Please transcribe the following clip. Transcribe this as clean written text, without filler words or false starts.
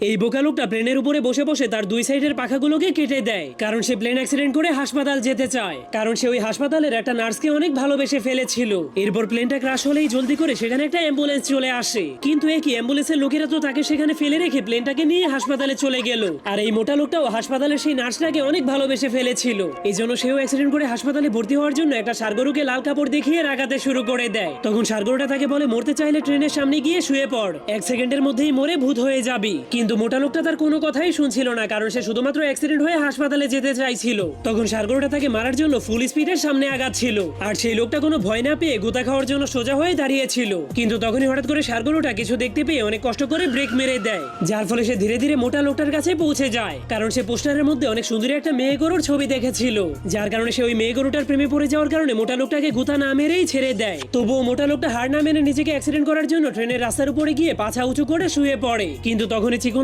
এই বোকা লোকটা প্লেনের উপরে বসে বসে তার দুই সাইডের পাখাগুলোকে কেটে দেয়, কারণ সে প্লেন অ্যাক্সিডেন্ট করে হাসপাতাল যেতে চায়, কারণ সে ওই হাসপাতালের একটা নার্সকে অনেক ভালোবেসে ফেলেছিল। এরপর প্লেনটা ক্রাশ হলেই জলদি করে সেখানে একটা অ্যাম্বুলেন্স চলে আসে, কিন্তু একই অ্যাম্বুলেন্সের লোকেরা তো তাকে সেখানে ফেলে রেখে প্লেনটাকে নিয়ে হাসপাতালে চলে গেল। আর এই মোটা লোকটাও হাসপাতালের সেই নার্সটাকে অনেক ভালোবেসে ফেলেছিল, এই জন্য সেও অ্যাক্সিডেন্ট করে হাসপাতালে ভর্তি হওয়ার জন্য একটা ষাঁড়গরুকে লাল কাপড় দেখিয়ে রাগাতে শুরু করে দেয়। তখন ষাঁড়গরুটা তাকে বলে, মরতে চাইলে ট্রেনের সামনে গিয়ে শুয়ে পড়, 1 সেকেন্ডের মধ্যেই মরে ভূত হয়ে যাবি। কিন্তু মোটা লোকটা তার কোনো কথাই শুনছিল না, কারণ সে শুধুমাত্র অ্যাক্সিডেন্ট হয়ে হাসপাতালে যেতে চাইছিল। তখন ষাঁড়গরুটা তাকে মারার জন্য ফুল স্পিডের সামনে আগাচ্ছিল, আর সেই লোকটা কোনো ভয় না পেয়ে গোতা খাওয়ার জন্য সোজা হয়ে দাঁড়িয়েছিল। কিন্তু তখনই হঠাৎ করে ষাঁড়গরুটা কিছু দেখতে পেয়ে অনেক কষ্ট করে ব্রেক মেরে দেয়, যার ফলে সে ধীরে ধীরে মোটা লোকটার কাছে পৌঁছে যায়, কারণ সে পোস্টারের মধ্যে অনেক সুন্দরী একটা মেয়ে গরুর ছবি দেখেছিল, যার কারণে সে ওই মেয়ে গরুটার প্রেমে পড়ে যাওয়ার কারণে মোটা লোকটাকে গোতা না মেরেই ছেড়ে দেয়। তবুও মোটা লোকটা হার না মেনে নিজেকে অ্যাক্সিডেন্ট করার জন্য ট্রেনের রাস্তার উপরে গিয়ে পাছা উঁচু করে শুয়ে পড়ে। কিন্তু তখনই চিকন